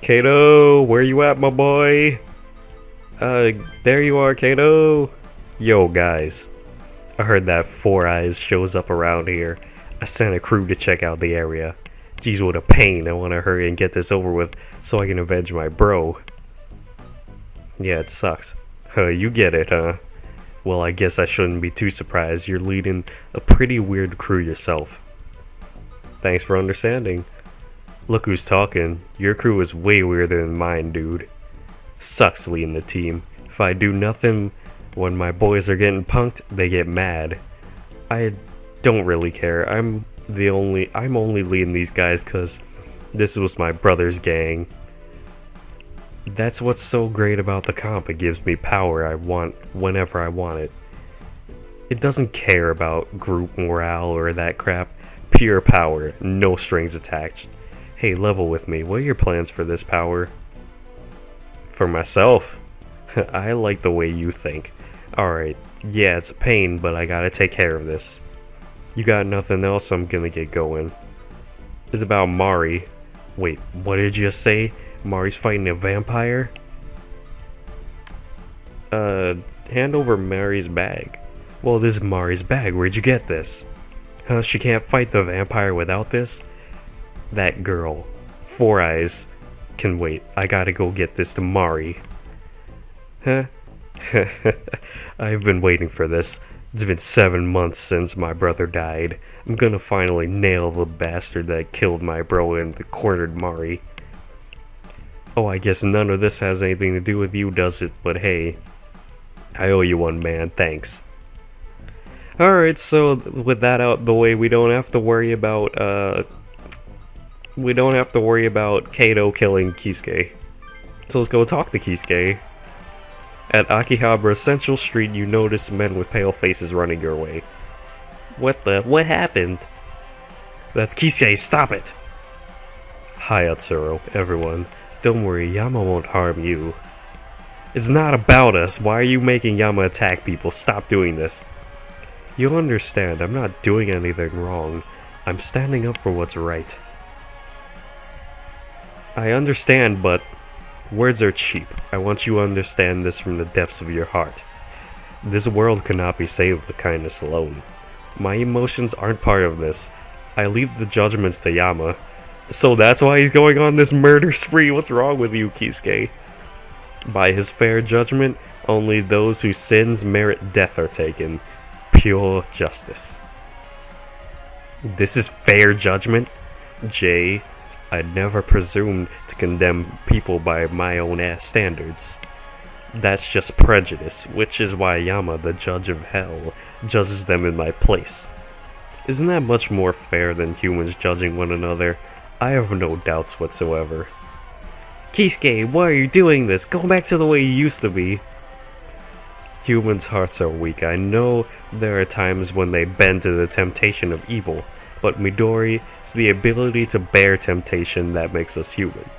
Kato, where you at, my boy? There you are, Kato. Yo, guys. I heard that Four Eyes shows up around here. I sent a crew to check out the area. Geez, what a pain. I want to hurry and get this over with so I can avenge my bro. Yeah, it sucks. You get it, huh? Well, I guess I shouldn't be too surprised. You're leading a pretty weird crew yourself. Thanks for understanding. Look who's talking. Your crew is way weirder than mine, dude. Sucks leading the team. If I do nothing when my boys are getting punked, they get mad. I don't really care. I'm only leading these guys cause this was my brother's gang. That's what's so great about the comp. It gives me power I want whenever I want it. It doesn't care about group morale or that crap. Pure power, no strings attached. Hey, level with me. What are your plans for this power? For myself? I like the way you think. Alright, yeah, it's a pain, but I gotta take care of this. You got nothing else? I'm gonna get going. It's about Mari. Wait, what did you say? Mari's fighting a vampire? Hand over Mari's bag. Well, this is Mari's bag. Where'd you get this? Huh, she can't fight the vampire without this? That girl, Four Eyes, can wait. I gotta go get this to Mari. Huh? I've been waiting for this. It's been 7 months since my brother died. I'm gonna finally nail the bastard that killed my bro and cornered Mari. Oh, I guess none of this has anything to do with you, does it? But hey, I owe you one, man. Thanks. Alright, so with that out the way, we don't have to worry about, Kato killing Kisuke. So let's go talk to Kisuke. At Akihabara Central Street, you notice men with pale faces running your way. What happened? That's Kisuke, stop it! Hi, Atsuro, everyone. Don't worry, Yama won't harm you. It's not about us. Why are you making Yama attack people? Stop doing this. You'll understand, I'm not doing anything wrong. I'm standing up for what's right. I understand, but words are cheap. I want you to understand this from the depths of your heart. This world cannot be saved with kindness alone. My emotions aren't part of this. I leave the judgments to Yama. So that's why he's going on this murder spree. What's wrong with you, Kisuke? By his fair judgment, only those whose sins merit death are taken. Pure justice. This is fair judgment? Jay, I never presumed to condemn people by my own standards. That's just prejudice, which is why Yama, the judge of hell, judges them in my place. Isn't that much more fair than humans judging one another? I have no doubts whatsoever. Kisuke, why are you doing this? Go back to the way you used to be. Humans' hearts are weak. I know there are times when they bend to the temptation of evil, but Midori, it's the ability to bear temptation that makes us human.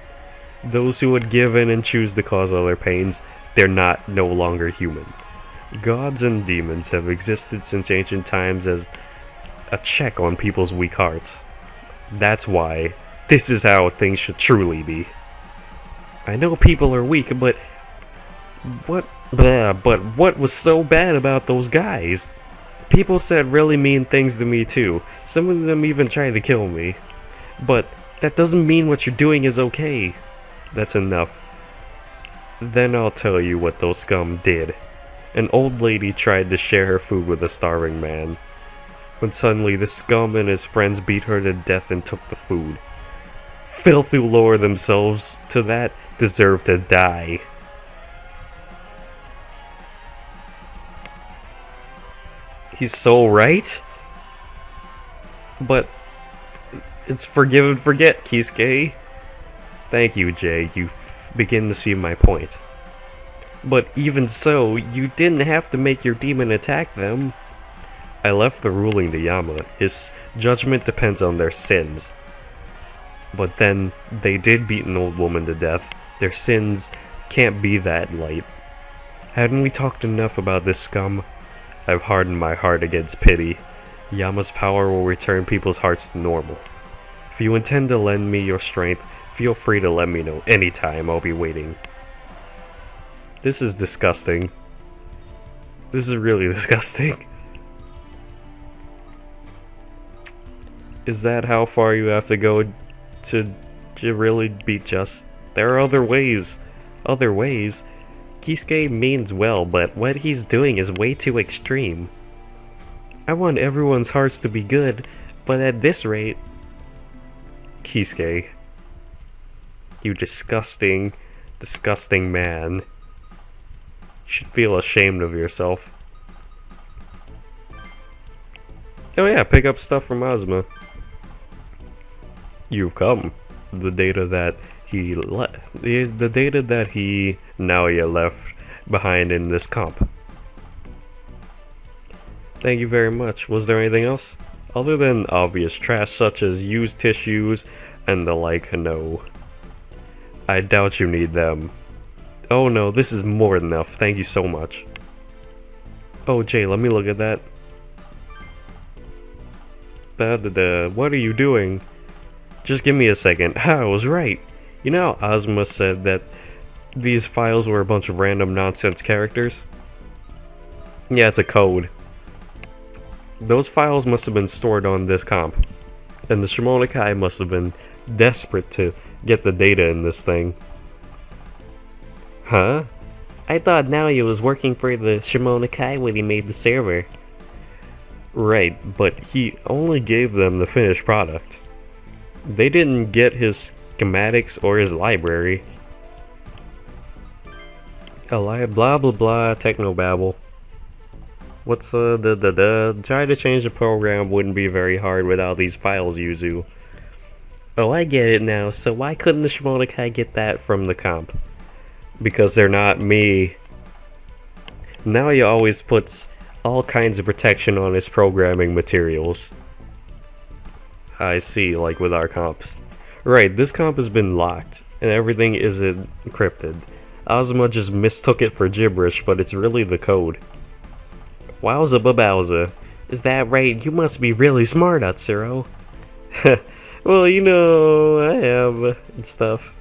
Those who would give in and choose to cause other pains, they're no longer human. Gods and demons have existed since ancient times as a check on people's weak hearts. That's why this is how things should truly be. I know people are weak, but what was so bad about those guys? People said really mean things to me too. Some of them even tried to kill me. But that doesn't mean what you're doing is okay. That's enough. Then I'll tell you what those scum did. An old lady tried to share her food with a starving man. When suddenly the scum and his friends beat her to death and took the food. Filth who lower themselves to that deserve to die. He's so right? But it's forgive and forget, Kisuke. Thank you, Jay. You begin to see my point. But even so, you didn't have to make your demon attack them. I left the ruling to Yama. His judgment depends on their sins. But then, they did beat an old woman to death. Their sins can't be that light. Hadn't we talked enough about this scum? I've hardened my heart against pity. Yama's power will return people's hearts to normal. If you intend to lend me your strength, Feel free to let me know anytime, I'll be waiting. This is disgusting. This is really disgusting. Is that how far you have to go to really be just? There are other ways. Other ways? Kisuke means well, but what he's doing is way too extreme. I want everyone's hearts to be good, but at this rate... Kisuke. You disgusting, disgusting man. You should feel ashamed of yourself. Oh yeah, pick up stuff from Ozma. You've come. The data that he Naoya left behind in this comp. Thank you very much. Was there anything else? Other than obvious trash such as used tissues and the like, no. I doubt you need them. Oh no, this is more than enough. Thank you so much. Oh Jay, let me look at that. What are you doing? Just give me a second. I was right. You know how Ozma said that these files were a bunch of random nonsense characters? Yeah, it's a code. Those files must have been stored on this comp. And the Shimonokai must have been desperate to get the data in this thing. Huh? I thought Naoya was working for the Shimonokai when he made the server. Right, but he only gave them the finished product. They didn't get his schematics or his library. Blah blah blah technobabble. What's try to change the program wouldn't be very hard without these files, Yuzu. Oh, I get it now. So why couldn't the Shimonokai get that from the comp? Because they're not me. Naoya always puts all kinds of protection on his programming materials. I see, like with our comps. Right, this comp has been locked, and everything is encrypted. Ozma just mistook it for gibberish, but it's really the code. Wowza babowza. Is that right? You must be really smart, Atsuro. Well, you know, I am, and stuff.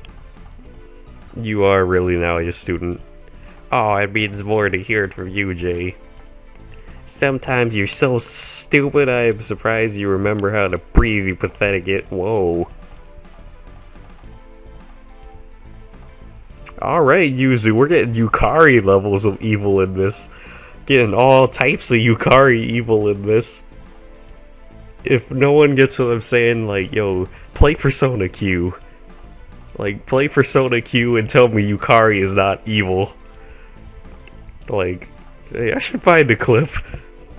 You are really now a student. Oh, it means more to hear it from you, Jay. Sometimes you're so stupid, I am surprised you remember how to breathe, you pathetic it. Whoa. Alright, Yuzu, we're getting Yukari levels of evil in this. Getting all types of Yukari evil in this. If no one gets what I'm saying, like, yo, play Persona Q. Like, play Persona Q and tell me Yukari is not evil. Like, hey, I should find a clip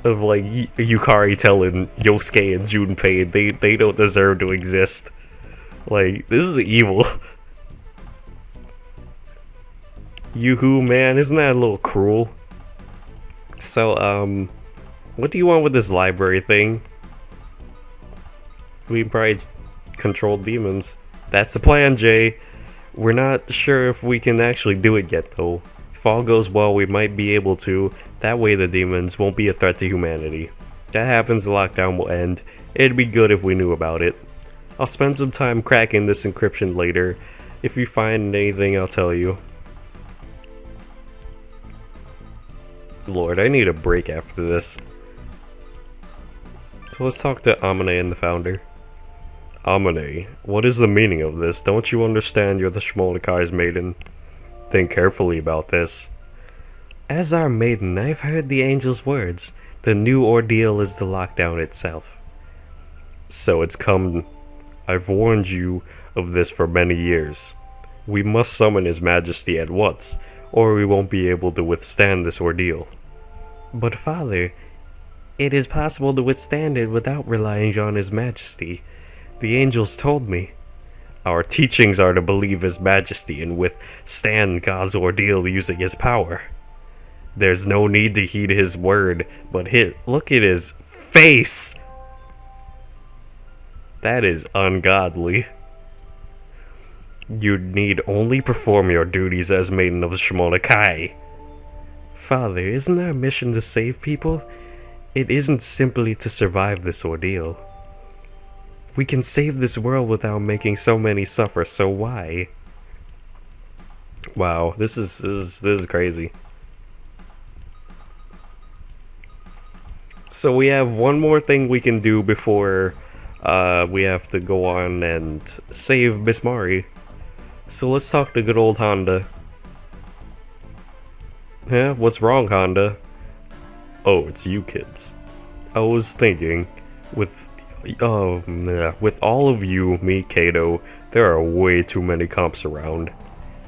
of, like, Yukari telling Yosuke and Junpei they don't deserve to exist. Like, this is evil. Yoo-hoo, man, isn't that a little cruel? So, what do you want with this library thing? We can probably control demons. That's the plan, Jay. We're not sure if we can actually do it yet, though. If all goes well, we might be able to. That way the demons won't be a threat to humanity. If that happens, the lockdown will end. It'd be good if we knew about it. I'll spend some time cracking this encryption later. If you find anything, I'll tell you. Lord, I need a break after this. So let's talk to Amane and the founder. Amane, what is the meaning of this? Don't you understand you're the Shimonikai's maiden? Think carefully about this. As our maiden, I've heard the angel's words. The new ordeal is the lockdown itself. So it's come. I've warned you of this for many years. We must summon His Majesty at once, or we won't be able to withstand this ordeal. But Father, it is possible to withstand it without relying on His Majesty. The angels told me. Our teachings are to believe His Majesty and withstand God's ordeal using His power. There's no need to heed His word, but look at His face! That is ungodly. You need only perform your duties as Maiden of the Shimonokai. Father, isn't our mission to save people? It isn't simply to survive this ordeal. We can save this world without making so many suffer, so why? Wow, this is crazy. So we have one more thing we can do before we have to go on and save Miss Mari. So let's talk to good old Honda. Yeah, what's wrong, Honda? Oh, it's you kids. I was thinking, with with all of you, me, Kato, there are way too many comps around.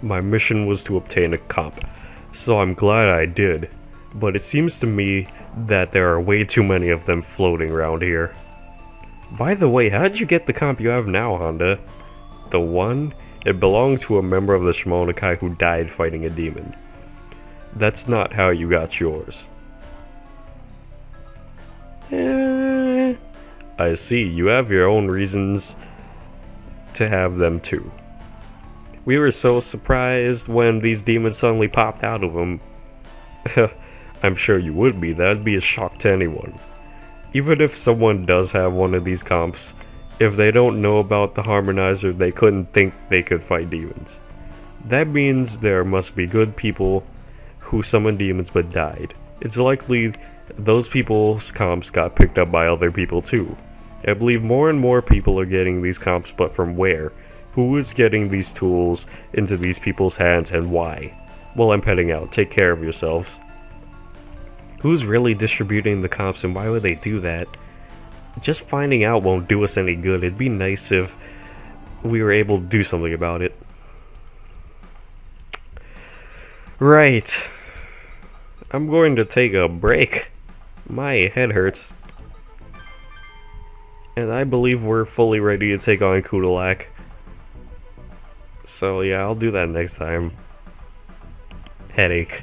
My mission was to obtain a comp, so I'm glad I did. But it seems to me that there are way too many of them floating around here. By the way, how'd you get the comp you have now, Honda? The one? It belonged to a member of the Shimonokai who died fighting a demon. That's not how you got yours. I see, you have your own reasons to have them too. We were so surprised when these demons suddenly popped out of them. I'm sure you would be, that'd be a shock to anyone. Even if someone does have one of these comps, if they don't know about the harmonizer, they couldn't think they could fight demons. That means there must be good people who summoned demons but died. It's likely those people's comps got picked up by other people too. I believe more and more people are getting these comps, but from where? Who is getting these tools into these people's hands and why? Well, I'm heading out. Take care of yourselves. Who's really distributing the comps and why would they do that? Just finding out won't do us any good. It'd be nice if we were able to do something about it. Right. I'm going to take a break. My head hurts. And I believe we're fully ready to take on Kudalak. So yeah, I'll do that next time. Headache.